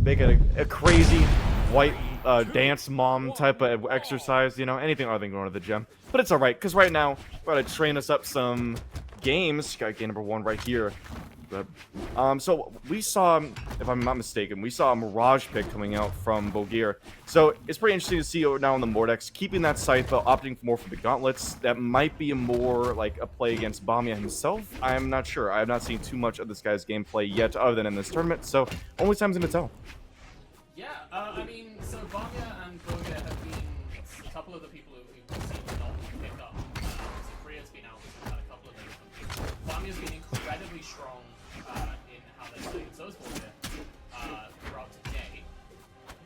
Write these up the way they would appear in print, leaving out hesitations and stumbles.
make a crazy white dance mom type of exercise, you know, anything other than going to the gym. But it's alright, because right now, we're going to train us up some games. Got game number 1 right here. But, so we saw, if I'm not mistaken, we saw a Mirage pick coming out from Borgir. So it's pretty interesting to see now on the Mordex, keeping that scythe, but opting more for the gauntlets. That might be more like a play against bamya himself. I'm not sure. I have not seen too much of this guy's gameplay yet, other than in this tournament. So only time's gonna tell. Yeah, I mean, so bamya and borgir have been a couple of the people who seem to not pick up. So Korea's been out, we've had a couple of those. Bamya's been incredibly strong in how they're playing, so is borgir throughout today.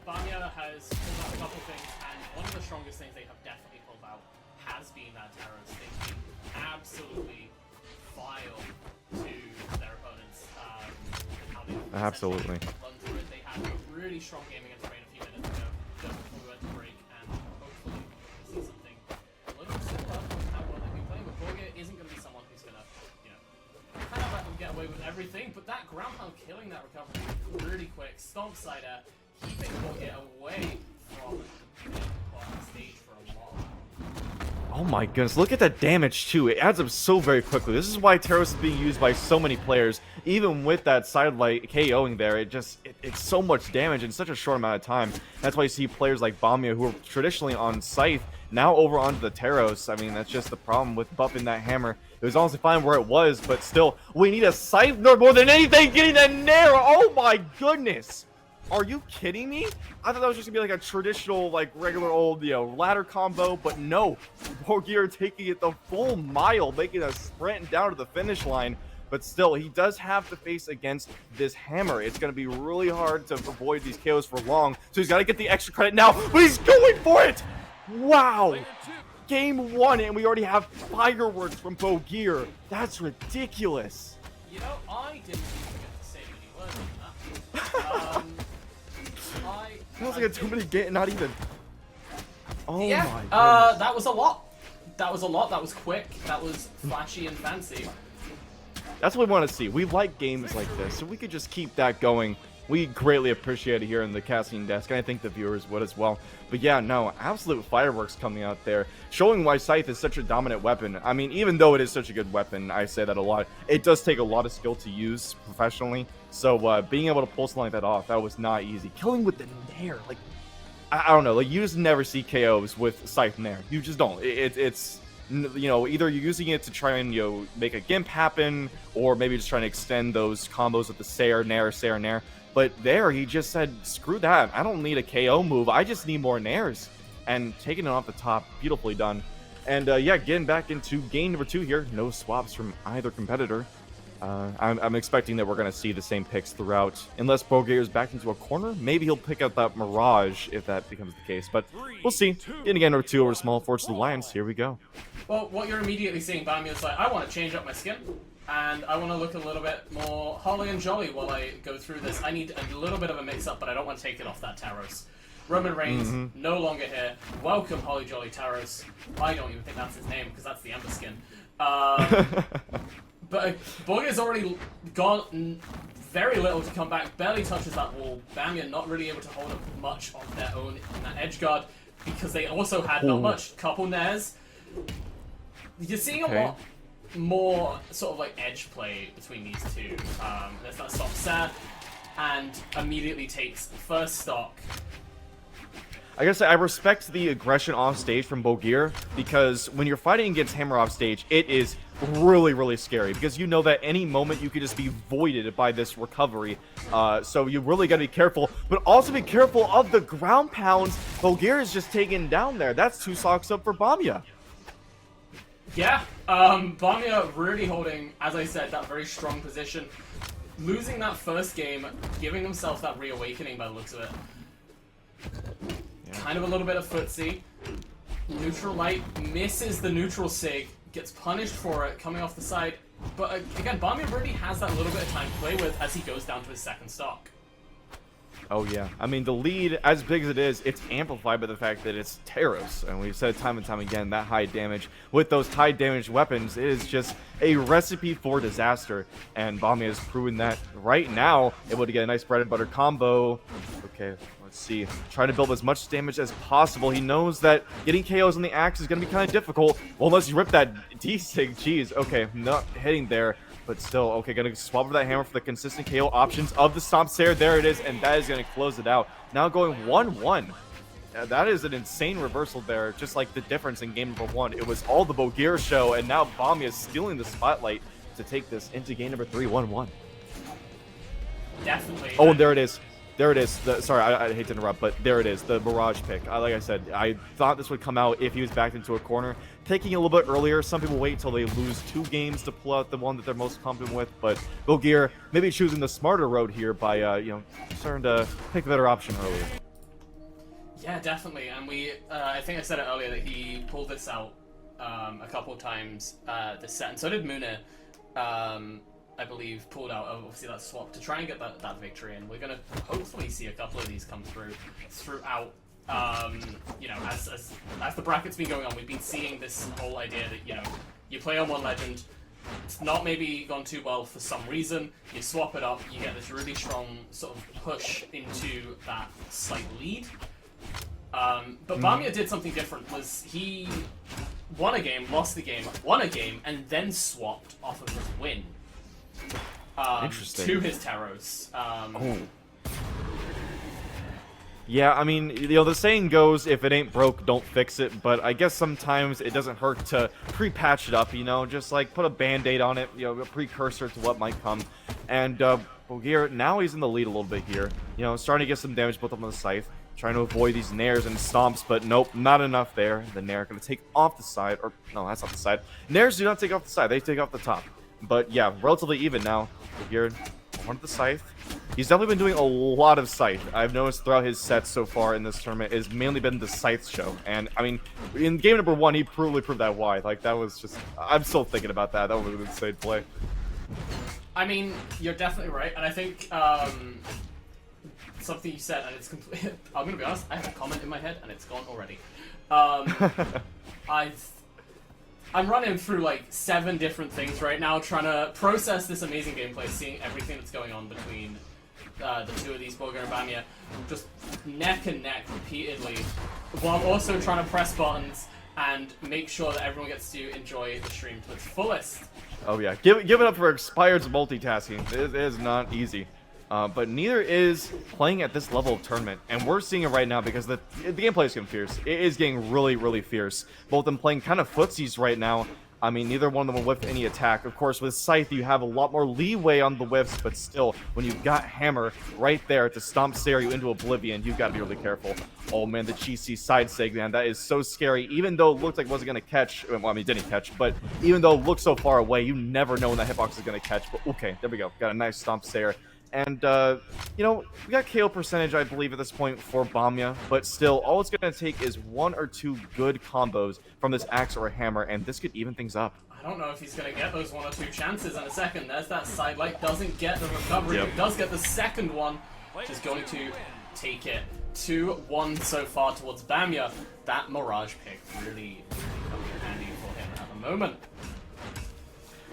Bamya has pulled out a couple things, and one of the strongest things they have definitely pulled out has been that Terrors. They've been absolutely vile to their opponents. And how they've Absolutely. run through it. They had a really strong game against Rain a few minutes ago, just before we went to break, and hopefully we'll see something a little bit similar to how well they've been playing. But borgir isn't going to be someone who's going to, you know, kind of let them get away with everything, but that ground pound killing that recovery really quick, stomp cider, keeping borgir away from the stage for a while. Oh my goodness, look at that damage too. It adds up so very quickly. This is why Terros is being used by so many players. Even with that sidelight KOing there, it's so much damage in such a short amount of time. That's why you see players like bamya, who are traditionally on Scythe, now over onto the Terros. I mean, that's just the problem with buffing that hammer. It was honestly fine where it was, but still, we need a Scythe more than anything getting that Nair. Oh my goodness. Are you kidding me? I thought that was just gonna be like a traditional, like regular old, you know, ladder combo, but no. Borgir taking it the full mile, making a sprint down to the finish line. But still, he does have to face against this hammer. It's gonna be really hard to avoid these KOs for long. So he's gotta get the extra credit now, but he's going for it! Wow! Game 1, and we already have fireworks from Borgir. That's ridiculous. You know, I didn't even get to say many words on that. That was like a 2-minute game, not even. Oh yeah, my goodness. that was a lot. That was a lot. That was quick. That was flashy and fancy. That's what we want to see. We like games like this, so we could just keep that going. We greatly appreciate it here in the casting desk, and I think the viewers would as well. But yeah, no, absolute fireworks coming out there, showing why Scythe is such a dominant weapon. I mean, even though it is such a good weapon, I say that a lot, it does take a lot of skill to use professionally. So being able to pull something like that off, that was not easy. Killing with the Nair, like, I don't know, like, you just never see KOs with Scythe Nair. You just don't. It's you know, either you're using it to try and, you know, make a gimp happen, or maybe just trying to extend those combos with the Sair Nair. But there, he just said, screw that. I don't need a KO move. I just need more Nairs. And taking it off the top, beautifully done. And yeah, getting back into game number 2 here. No swaps from either competitor. I'm expecting that we're going to see the same picks throughout. Unless Borgir is back into a corner, maybe he'll pick up that Mirage if that becomes the case. But we'll see. Getting game number 2 over Small Forge to the Lions. Here we go. Well, what you're immediately seeing, bamya, is like, I want to change up my skin. And I want to look a little bit more holly and jolly while I go through this. I need a little bit of a mix-up, but I don't want to take it off that Terros. Roman Reigns, no longer here. Welcome, Holly Jolly Terros. I don't even think that's his name, because that's the Ember skin. But Borgir's already gone very little to come back. Barely touches that wall. Bamya not really able to hold up much of their own in that edge guard, because they also had not much. Couple Nairs. You're seeing a lot more sort of like edge play between these two. There's that stop set, and immediately takes first stock. I gotta say, I respect the aggression off stage from Borgir, because when you're fighting against Hammer off stage, it is really, really scary, because you know that any moment you could just be voided by this recovery. So you really gotta be careful, but also be careful of the ground pounds Borgir is just taking down there. That's 2 stocks up for bamya. Yeah, bamya really holding, as I said, that very strong position. Losing that first game, giving themselves that reawakening by the looks of it. Kind of a little bit of footsie. Neutral light misses the neutral sig, gets punished for it coming off the side. But again, bamya really has that little bit of time to play with as he goes down to his second stock. Oh yeah, I mean the lead, as big as it is, it's amplified by the fact that it's Taros, and we've said time and time again that high damage with those high damage weapons is just a recipe for disaster, and bamya has proven that right now, able to get a nice bread and butter combo. Okay, let's see, trying to build as much damage as possible. He knows that getting KOs on the axe is going to be kind of difficult, well, unless you rip that D-Sig. Jeez, okay, not hitting there. But still, okay, gonna swap over that hammer for the consistent KO options of the Stomp Stare. There it is, and that is gonna close it out. Now going 1-1. That is an insane reversal there, just like the difference in game number 1. It was all the Borgir show, and now bamya is stealing the spotlight to take this into game number 3, 1-1. Definitely. Oh, and there it is. There it is. Sorry, I hate to interrupt, but there it is. The Mirage pick. Like I said, I thought this would come out if he was backed into a corner. Taking a little bit earlier. Some people wait till they lose 2 games to pull out the one that they're most confident with. But Borgir maybe choosing the smarter road here by, you know, starting to pick the better option earlier. Yeah, definitely. And I think I said it earlier that he pulled this out a couple of times this set. And so did Muna. I believe, pulled out obviously that swap to try and get that victory, and we're gonna hopefully see a couple of these come throughout. You know, as the bracket's been going on, we've been seeing this whole idea that, you know, you play on one legend, it's not maybe gone too well for some reason, you swap it up, you get this really strong sort of push into that slight lead. But bamya did something different. Was he won a game, lost the game, won a game, and then swapped off of his win. Interesting. To his Taros. Yeah, I mean, you know, the saying goes, if it ain't broke, don't fix it, but I guess sometimes it doesn't hurt to pre-patch it up, you know, just like put a band-aid on it, you know, a precursor to what might come. And Borgir, now he's in the lead a little bit here, you know, starting to get some damage built up on the scythe, trying to avoid these nairs and stomps, but nope, not enough there. The nair going to take off the side, or no, that's not the side. Nairs do not take off the side, they take off the top. But yeah, relatively even now. Borgir on the scythe. He's definitely been doing a lot of scythe. I've noticed throughout his sets so far in this tournament, it's mainly been the scythe show. And I mean, in game number 1, he really proved that why. Like, that was just, I'm still thinking about that. That was an insane play. I mean, you're definitely right, and I think something you said, and it's complete. I'm gonna be honest, I have a comment in my head, and it's gone already. I'm running through like 7 different things right now, trying to process this amazing gameplay, seeing everything that's going on between the two of these, Borgir and bamya, just neck and neck repeatedly, while also trying to press buttons and make sure that everyone gets to enjoy the stream to its fullest. Oh yeah, give it up for Expired's multitasking. It is not easy. But neither is playing at this level of tournament, and we're seeing it right now because the gameplay is getting fierce. It is getting really, really fierce. Both of them playing kind of footsies right now. I mean, neither one of them will whiff any attack. Of course, with Scythe, you have a lot more leeway on the whiffs, but still, when you've got Hammer right there to stomp stare you into oblivion, you've got to be really careful. Oh man, the cheesy side seg, man, that is so scary. Even though it looked like it wasn't going to catch, well, I mean, it didn't catch, but even though it looked so far away, you never know when that hitbox is going to catch. But okay, there we go. Got a nice stomp stare. And, you know, we got KO percentage, I believe, at this point for bamya, but still, all it's going to take is 1 or 2 good combos from this axe or a hammer, and this could even things up. I don't know if he's going to get those 1 or 2 chances in a second. There's that side light, doesn't get the recovery, Yep. Does get the second one, which is going to take it 2-1 so far towards bamya. That Mirage pick really comes in handy for him at the moment.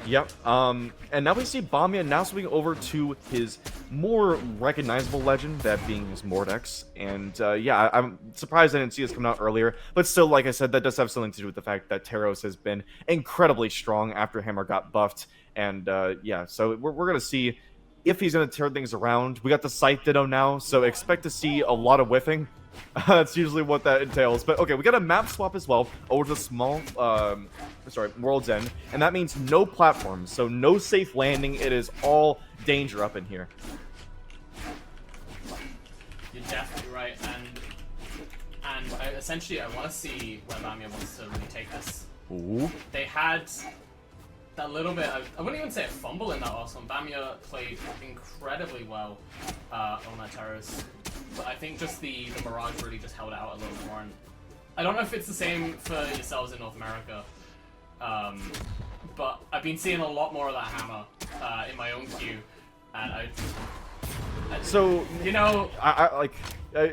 Yep, and now we see bamya now swinging over to his more recognizable legend, that being his Mordex, and yeah, I'm surprised I didn't see this come out earlier, but still, like I said, that does have something to do with the fact that Taros has been incredibly strong after Hammer got buffed, and yeah, so we're gonna see if he's gonna turn things around. We got the Scythe Ditto now, so expect to see a lot of whiffing. That's usually what that entails. But okay, we got a map swap as well over to the small, World's End, and that means no platforms, so no safe landing. It is all danger up in here. You're definitely right, and essentially I want to see where bamya wants to really take this. Ooh. They had that little bit, I wouldn't even say a fumble in that last one. Bamya played incredibly well on that Taros. But I think just the Mirage really just held out a little more. And I don't know if it's the same for yourselves in North America, but I've been seeing a lot more of that hammer in my own queue, and So You know, I like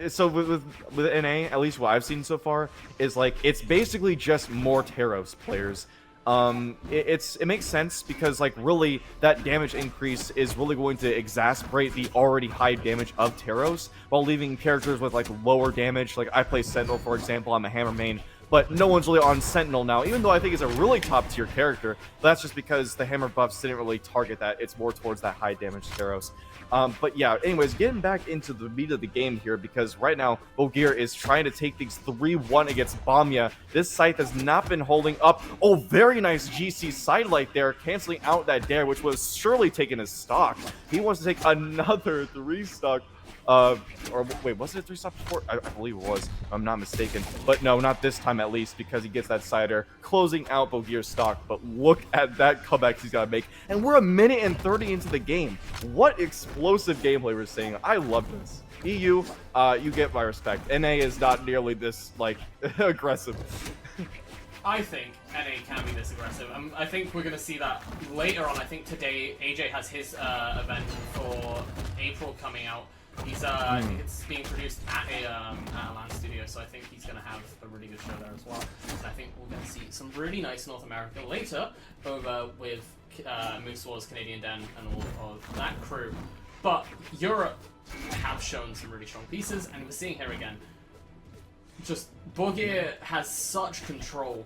so with NA, at least what I've seen so far is like it's basically just more Taros players. It makes sense because like really that damage increase is really going to exacerbate the already high damage of Taros while leaving characters with like lower damage. Like I play Sentinel, for example. I'm a hammer main. But no one's really on Sentinel now, even though I think it's a really top tier character. But that's just because the hammer buffs didn't really target that. It's more towards that high damage Taros. But yeah, anyways, getting back into the meat of the game here, because right now, Borgir is trying to take things 3-1 against Bamya. This scythe has not been holding up. Oh, very nice GC sidelight there, canceling out that dare, which was surely taking his stock. He wants to take another 3-stock. Or wait, was it a 3-stop before? I believe it was, if I'm not mistaken. But no, not this time at least, because he gets that cider, closing out Borgir's stock. But look at that comeback he's got to make. And we're 1:30 into the game. What explosive gameplay we're seeing. I love this. EU, you get my respect. NA is not nearly this, like, aggressive. I think NA can be this aggressive. I think we're going to see that later on. I think today AJ has his event for April coming out. He's I think it's being produced at a LAN studio, so I think he's going to have a really good show there as well. And I think we're going to see some really nice North America later over with Moose Wars, Canadian Den, and all of that crew. But Europe have shown some really strong pieces, and we're seeing here again. Just Borgir has such control,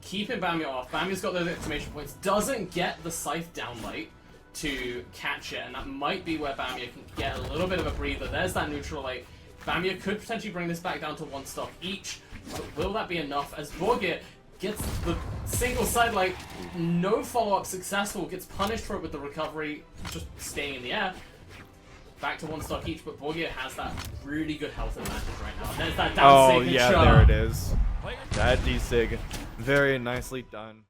keeping bamya off. Bamya's got those exclamation points, doesn't get the scythe down late to catch it, and that might be where bamya can get a little bit of a breather. There's that neutral late. Bamya could potentially bring this back down to 1 stock each, but will that be enough? As Borgir gets the single side light, no follow-up successful, gets punished for it with the recovery, just staying in the air. Back to 1 stock each, but Borgir has that really good health advantage right now. There's that down signature. Oh yeah, there it is. That D-Sig. Very nicely done.